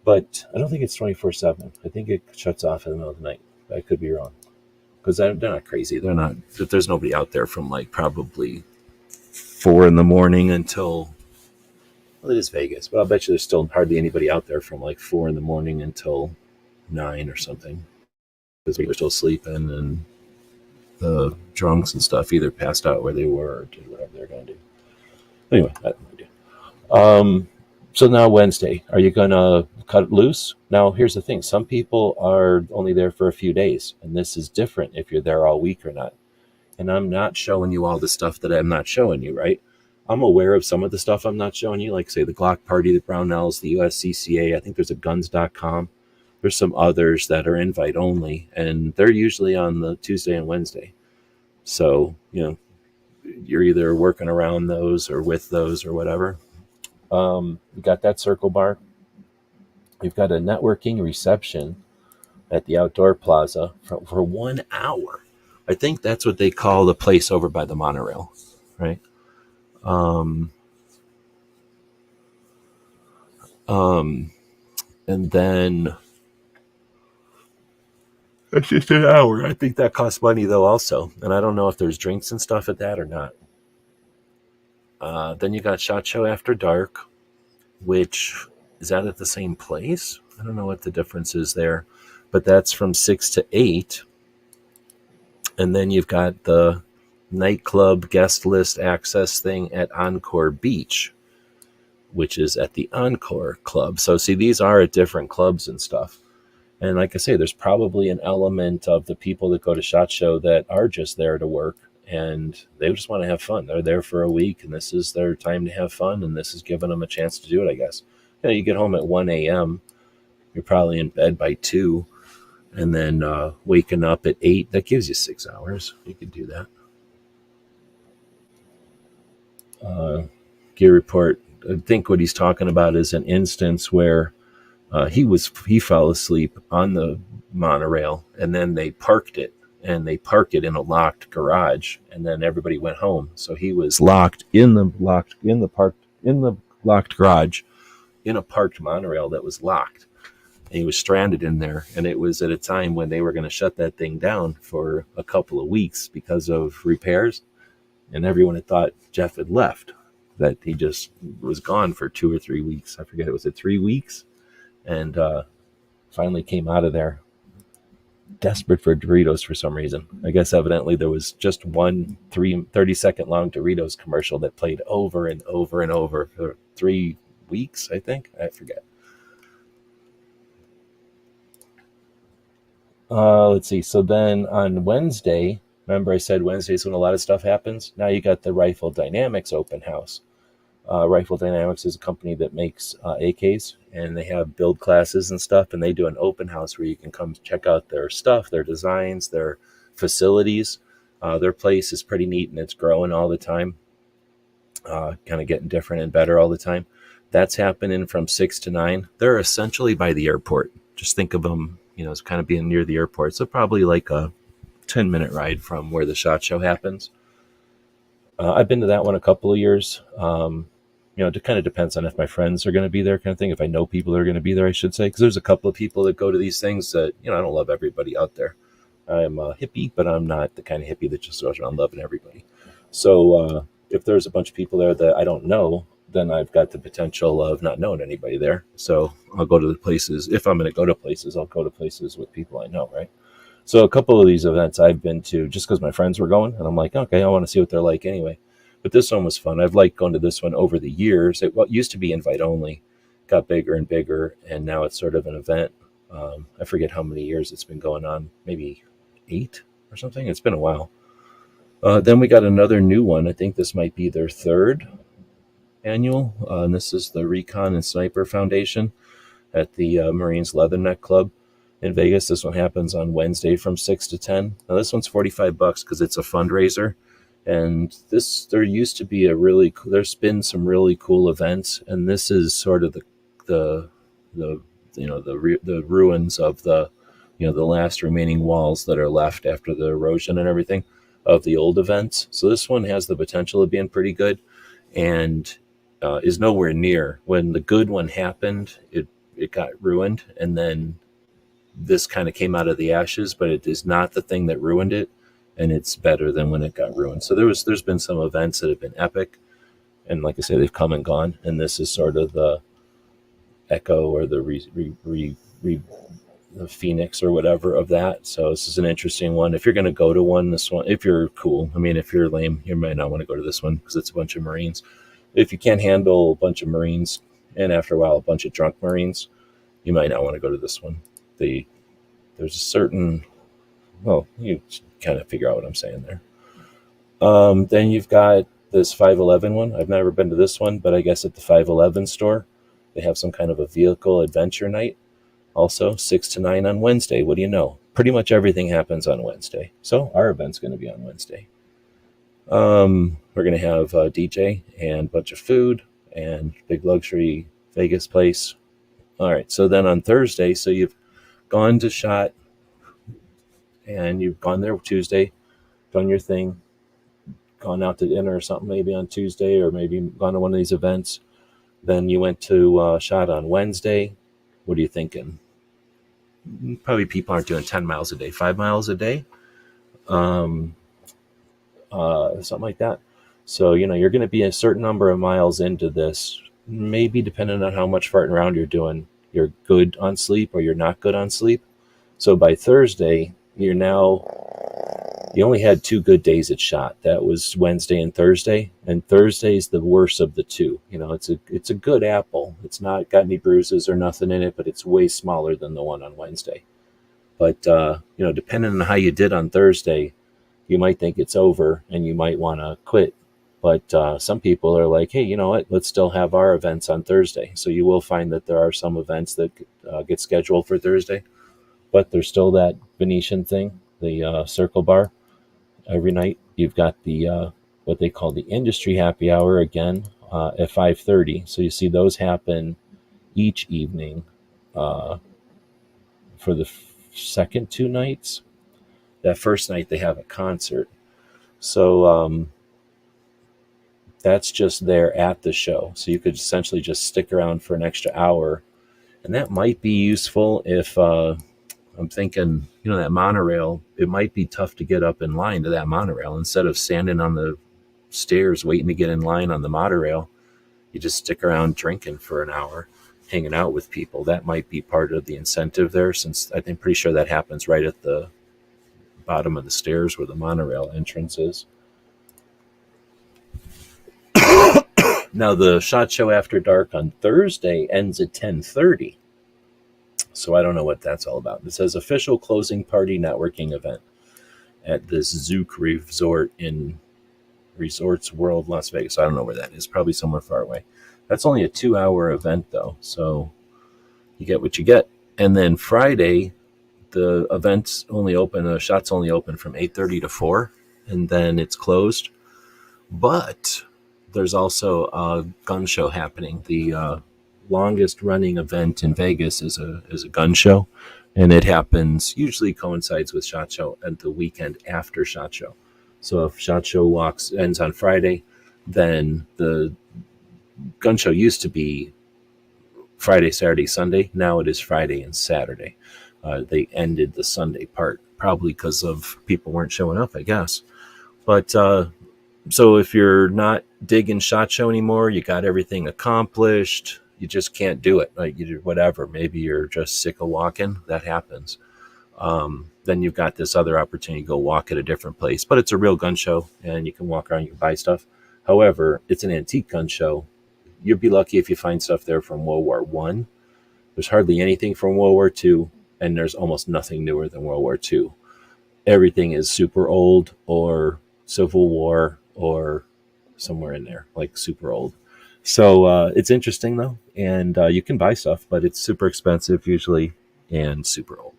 But I don't think it's 24/7. I think it shuts off in the middle of the night. I could be wrong because they're not crazy. They're not. There's nobody out there from like probably 4 a.m. until. Well, it is Vegas, but I'll bet you there's still hardly anybody out there from like 4 a.m. until 9 or something. Because people are still sleeping and the drunks and stuff either passed out where they were or did whatever they're going to do. Anyway, I have no idea. So now Wednesday, are you going to cut it loose? Now, here's the thing. Some people are only there for a few days, and this is different if you're there all week or not. And I'm not showing you all the stuff that I'm not showing you, right? I'm aware of some of the stuff I'm not showing you, like, say, the Glock Party, the Brownells, the USCCA. I think there's a guns.com. There's some others that are invite only, and they're usually on the Tuesday and Wednesday. So, you're either working around those or with those or whatever. We got that Circle Bar. We've got a networking reception at the outdoor plaza for 1 hour. I think that's what they call the place over by the monorail, right? Um, um, and then it's just an hour. I think that costs money though, also, and I don't know if there's drinks and stuff at that or not. Then you got Shot Show After Dark, which is that at the same place? I don't know what the difference is there, but that's from 6 to 8. And then you've got the nightclub guest list access thing at Encore Beach, which is at the Encore Club. So see, these are at different clubs and stuff. And like I say, there's probably an element of the people that go to SHOT Show that are just there to work and they just want to have fun. They're there for a week and this is their time to have fun, and this is giving them a chance to do it, I guess. You get home at 1 a.m., you're probably in bed by 2, and then waking up at 8, that gives you 6 hours. You could do that. Gear Report, I think what he's talking about is an instance where he fell asleep on the monorail, and then they parked it, and they park it in a locked garage, and then everybody went home. So he was locked in the locked garage in a parked monorail that was locked. And he was stranded in there, and it was at a time when they were going to shut that thing down for a couple of weeks because of repairs, and everyone had thought Jeff had left, that he just was gone for 2 or 3 weeks. I forget, was it 3 weeks? And finally came out of there desperate for Doritos for some reason. I guess evidently there was just one 30-second long Doritos commercial that played over and over and over for 3 weeks, I think. I forget. Let's see. So then on Wednesday, remember I said Wednesday's when a lot of stuff happens? Now you got the Rifle Dynamics open house. Rifle Dynamics is a company that makes AKs, and they have build classes and stuff, and they do an open house where you can come check out their stuff, their designs, their facilities. Their place is pretty neat, and it's growing all the time, kind of getting different and better all the time. That's happening from 6 to 9. They're essentially by the airport. Just think of them, as kind of being near the airport. So probably like a 10-minute ride from where the SHOT Show happens. I've been to that one a couple of years. It kind of depends on if my friends are going to be there, kind of thing. If I know people that are going to be there, I should say, because there's a couple of people that go to these things that, I don't love everybody out there. I'm a hippie, but I'm not the kind of hippie that just goes around loving everybody. So if there's a bunch of people there that I don't know, then I've got the potential of not knowing anybody there. So I'll go to the places. If I'm going to go to places, I'll go to places with people I know, right? So a couple of these events I've been to just because my friends were going, and I'm like, okay, I want to see what they're like anyway. But this one was fun. I've liked going to this one over the years. It used to be invite only, got bigger and bigger, and now it's sort of an event. I forget how many years it's been going on, maybe 8 or something. It's been a while. Then we got another new one. I think this might be their 3rd annual, and this is the Recon and Sniper Foundation at the Marines Leatherneck Club in Vegas. This one happens on Wednesday from 6 to 10. Now this one's $45 because it's a fundraiser. And there used to be there's been some really cool events, and this is sort of the ruins of the last remaining walls that are left after the erosion and everything of the old events. So this one has the potential of being pretty good, and is nowhere near when the good one happened. It got ruined, and then this kind of came out of the ashes, but it is not the thing that ruined it. And it's better than when it got ruined. So there's been some events that have been epic, and like I say, they've come and gone. And this is sort of the echo or the the phoenix or whatever of that. So this is an interesting one. If you're going to go to one, this one. If you're cool, if you're lame, you might not want to go to this one because it's a bunch of Marines. If you can't handle a bunch of Marines, and after a while a bunch of drunk Marines, you might not want to go to this one. There's a certain, you kind of figure out what I'm saying there. Then you've got this 511 one. I've never been to this one, but I guess at the 511 store, they have some kind of a vehicle adventure night. Also, 6 to 9 on Wednesday. What do you know? Pretty much everything happens on Wednesday. So our event's going to be on Wednesday. We're going to have a DJ and a bunch of food and big luxury Vegas place. All right. So then on Thursday, so you've gone to SHOT and you've gone there Tuesday, done your thing, gone out to dinner or something maybe on Tuesday, or maybe gone to one of these events. Then you went to SHOT on Wednesday. What are you thinking? Probably people aren't doing 10 miles a day, 5 miles a day, something like that. So, you're going to be a certain number of miles into this, maybe depending on how much farting around you're doing. You're good on sleep or you're not good on sleep. So by Thursday, you only had 2 good days at SHOT. That was Wednesday and Thursday. And Thursday's the worst of the 2. It's a good apple. It's not got any bruises or nothing in it, but it's way smaller than the one on Wednesday. But, depending on how you did on Thursday, you might think it's over and you might want to quit. But some people are like, hey, you know what? Let's still have our events on Thursday. So you will find that there are some events that get scheduled for Thursday. But there's still that Venetian thing, the Circle Bar. Every night you've got the what they call the industry happy hour again at 5:30. So you see those happen each evening for the second 2 nights. That first night they have a concert. So that's just there at the show. So you could essentially just stick around for an extra hour. And that might be useful if I'm thinking, that monorail, it might be tough to get up in line to that monorail. Instead of standing on the stairs waiting to get in line on the monorail, you just stick around drinking for an hour, hanging out with people. That might be part of the incentive there, since I'm pretty sure that happens right at the bottom of the stairs where the monorail entrance is. Now, the SHOT Show After Dark on Thursday ends at 10:30. So I don't know what that's all about. It says official closing party networking event at this Zouk Resort in Resorts World, Las Vegas. I don't know where that is. Probably somewhere far away. That's only a 2-hour event, though. So you get what you get. And then Friday, the event's only open, SHOT's only open from 8:30 to 4, and then it's closed. But there's also a gun show happening. The longest running event in Vegas is a gun show, and it usually coincides with SHOT Show at the weekend after SHOT Show. So if SHOT Show ends on Friday, then the gun show used to be Friday, Saturday, Sunday. Now it is Friday and Saturday. They ended the Sunday part, probably because of people weren't showing up, I guess. But so if you're not digging SHOT Show anymore, you got everything accomplished, you just can't do it. Like, you do whatever. Maybe you're just sick of walking. That happens. Then you've got this other opportunity to go walk at a different place. But it's a real gun show, and you can walk around, you can buy stuff. However, it's an antique gun show. You'd be lucky if you find stuff there from World War I. There's hardly anything from World War II, and there's almost nothing newer than World War II. Everything is super old or Civil War or somewhere in there, like super old. So it's interesting, though, and you can buy stuff, but it's super expensive usually and super old.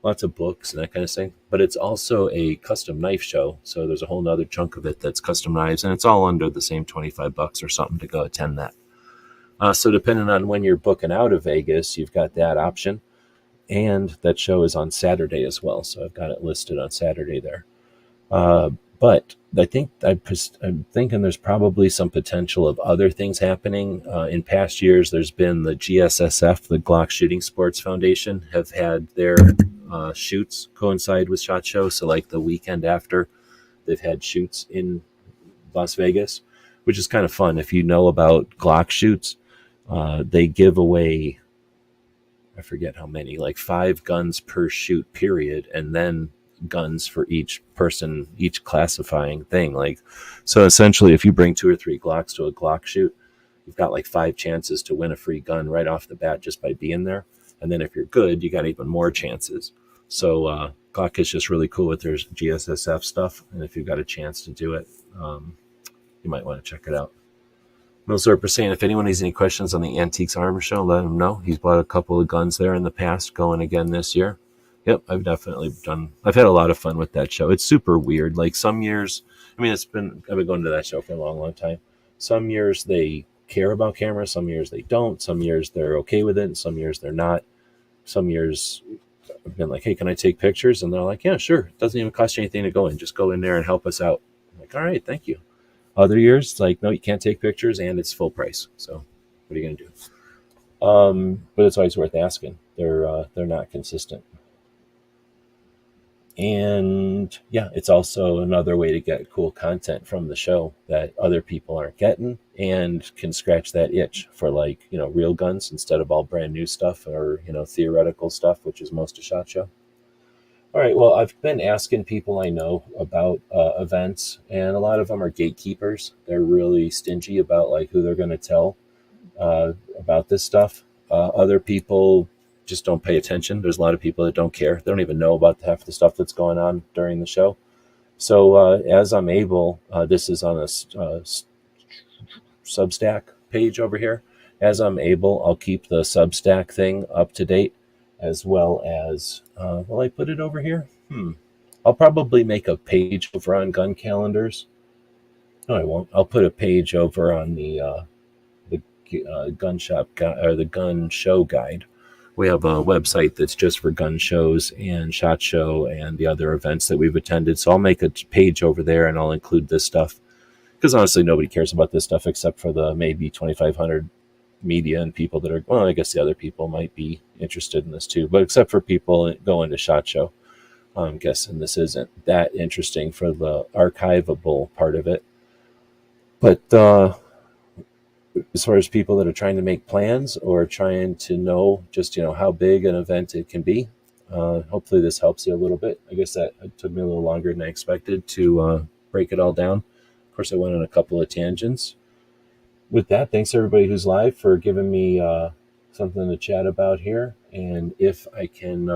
Lots of books and that kind of thing. But it's also a custom knife show, so there's a whole nother chunk of it that's custom knives, and it's all under the same $25 or something to go attend that. So depending on when you're booking out of Vegas, you've got that option. And that show is on Saturday as well, so I've got it listed on Saturday there. But I think I'm thinking there's probably some potential of other things happening. In past years, there's been the GSSF, the Glock Shooting Sports Foundation, have had their shoots coincide with SHOT Show. So like the weekend after, they've had shoots in Las Vegas, which is kind of fun. If you know about Glock shoots, they give away, I forget how many, like 5 guns per shoot period, and then guns for each person, each classifying thing. Like, so essentially, if you bring 2 or 3 Glocks to a Glock shoot, you've got like 5 chances to win a free gun right off the bat just by being there. And then if you're good, you got even more chances. So Glock is just really cool with their GSSF stuff. And if you've got a chance to do it, you might want to check it out. Milzorp saying, if anyone has any questions on the Antiques Armor Show, let him know. He's bought a couple of guns there in the past, going again this year. Yep, I've had a lot of fun with that show. It's super weird. Like some years, I've been going to that show for a long, long time. Some years they care about cameras. Some years they don't. Some years they're okay with it. And some years they're not. Some years I've been like, hey, can I take pictures? And they're like, yeah, sure. It doesn't even cost you anything to go in. Just go in there and help us out. I'm like, all right, thank you. Other years, it's like, no, you can't take pictures and it's full price. So what are you going to do? But it's always worth asking. They're not consistent. And yeah, it's also another way to get cool content from the show that other people aren't getting and can scratch that itch for, like, real guns instead of all brand new stuff or, theoretical stuff, which is most of SHOT Show. All right. Well, I've been asking people I know about events, and a lot of them are gatekeepers. They're really stingy about like who they're going to tell about this stuff. Other people just don't pay attention. There's a lot of people that don't care. They don't even know about half the stuff that's going on during the show. So as I'm able, this is on a Substack page over here. As I'm able, I'll keep the Substack thing up to date, as well as, will I put it over here? I'll probably make a page over on gun calendars. No, I won't. I'll put a page over on the gun shop or the gun show guide. We have a website that's just for gun shows and SHOT Show and the other events that we've attended. So I'll make a page over there and I'll include this stuff, because honestly, nobody cares about this stuff except for the maybe 2,500 media and people that are, well, I guess the other people might be interested in this too, but except for people going to SHOT Show, I'm guessing this isn't that interesting for the archivable part of it. But as far as people that are trying to make plans or trying to know just, how big an event it can be, hopefully this helps you a little bit. I guess that it took me a little longer than I expected to break it all down. Of course, I went on a couple of tangents. With that, thanks everybody who's live for giving me something to chat about here. And if I can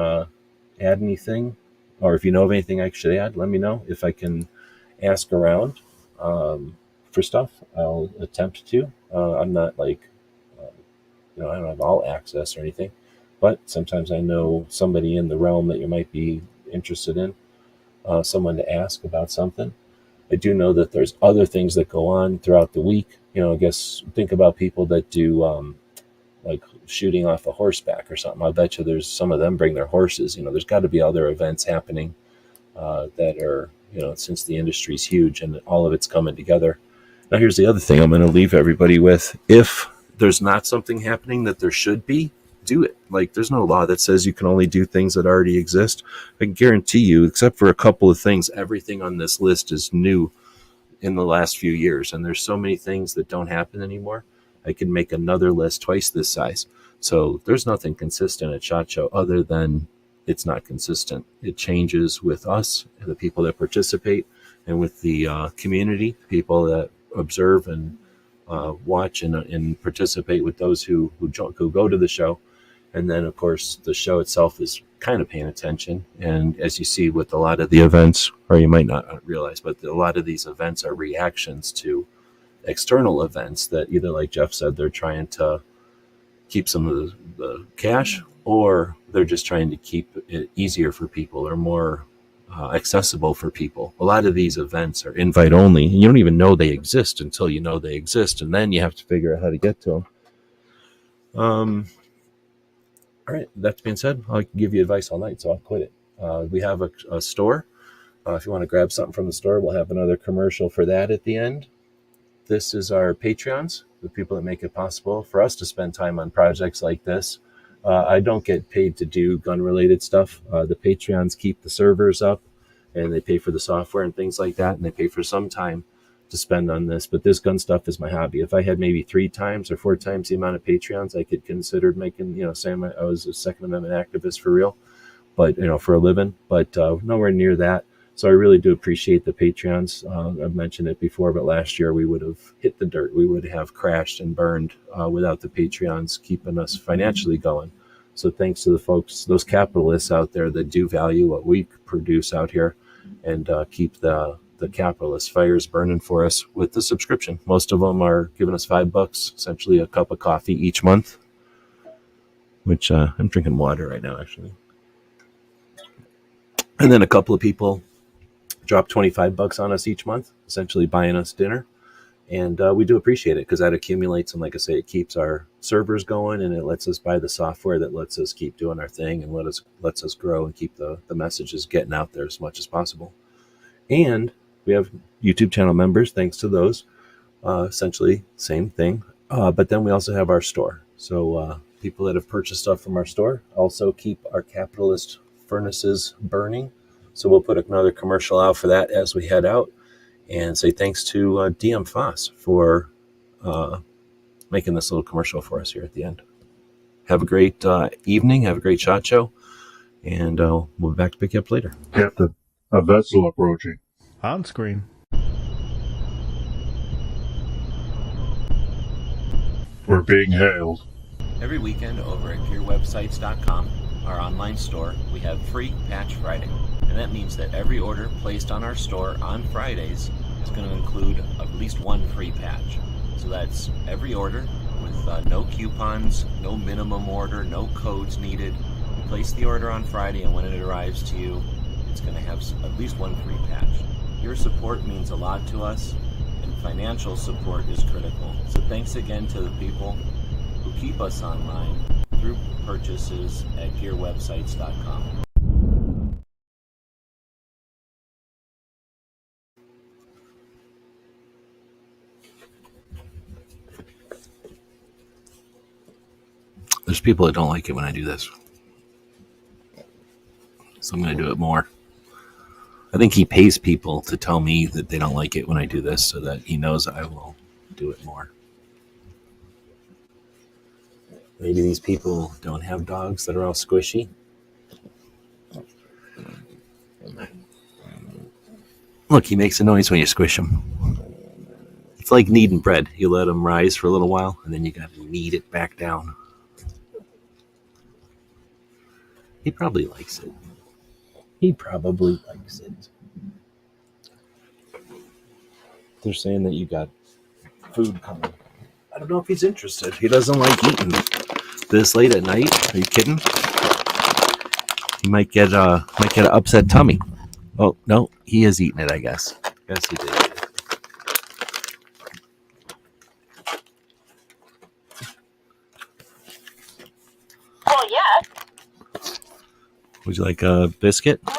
add anything, or if you know of anything I should add, let me know. If I can ask around for stuff, I'll attempt to. I'm not like, I don't have all access or anything, but sometimes I know somebody in the realm that you might be interested in, someone to ask about something. I do know that there's other things that go on throughout the week. I guess think about people that do like shooting off a horseback or something. I bet you there's some of them bring their horses. There's got to be other events happening that are, since the industry's huge and all of it's coming together. Now, here's the other thing I'm going to leave everybody with. If there's not something happening that there should be, do it. Like, there's no law that says you can only do things that already exist. I can guarantee you, except for a couple of things, everything on this list is new in the last few years. And there's so many things that don't happen anymore. I could make another list twice this size. So there's nothing consistent at SHOT Show other than it's not consistent. It changes with us and the people that participate, and with the community, people that observe and watch and participate with those who go to the show. And then, of course, the show itself is kind of paying attention. And as you see with a lot of the events, or you might not realize, but a lot of these events are reactions to external events that either, like Jeff said, they're trying to keep some of the cash, or they're just trying to keep it easier for people or more accessible for people. A lot of these events are invite only, and you don't even know they exist until you know they exist, and then you have to figure out how to get to them. All right, that being said, I'll give you advice all night, so I'll quit it. We have a store. If you want to grab something from the store, we'll have another commercial for that at the end. This is our Patreons, the people that make it possible for us to spend time on projects like this. I don't get paid to do gun-related stuff. The Patreons keep the servers up, and they pay for the software and things like that, and they pay for some time to spend on this. But this gun stuff is my hobby. If I had maybe 3 times or 4 times the amount of Patreons, I could consider making, saying I was a Second Amendment activist for real, but, for a living. But nowhere near that. So I really do appreciate the Patreons. I've mentioned it before, but last year we would have hit the dirt. We would have crashed and burned without the Patreons keeping us financially going. So thanks to the folks, those capitalists out there that do value what we produce out here and keep the capitalist fires burning for us with the subscription. Most of them are giving us $5, essentially a cup of coffee each month, which I'm drinking water right now, actually. And then a couple of people drop $25 on us each month, essentially buying us dinner. And we do appreciate it because that accumulates, and like I say, it keeps our servers going, and it lets us buy the software that lets us keep doing our thing and lets us grow and keep the messages getting out there as much as possible. And we have YouTube channel members, thanks to those. Essentially, same thing. But then we also have our store. So people that have purchased stuff from our store also keep our capitalist furnaces burning. So we'll put another commercial out for that as we head out, and say thanks to DM Foss for making this little commercial for us here at the end. Have a great evening. Have a great SHOT Show. And we'll be back to pick you up later. Captain, a vessel approaching. On screen. We're being hailed. Every weekend over at GearWebsites.com, our online store, we have free Patch Friday. And that means that every order placed on our store on Fridays is going to include at least one free patch. So that's every order with no coupons, no minimum order, no codes needed. You place the order on Friday, and when it arrives to you, it's going to have at least one free patch. Your support means a lot to us, and financial support is critical. So thanks again to the people who keep us online through purchases at GearWebsites.com. There's people that don't like it when I do this, so I'm going to do it more. I think he pays people to tell me that they don't like it when I do this so that he knows I will do it more. Maybe these people don't have dogs that are all squishy. Look, he makes a noise when you squish him. It's like kneading bread. You let him rise for a little while, and then you got to knead it back down. He probably likes it. He probably likes it. They're saying that you got food coming. I don't know if he's interested. He doesn't like eating this late at night. Are you kidding? He might get an upset tummy. Oh no, he is eating it. I guess he did. Eat it. Well, yeah. Would you like a biscuit? No,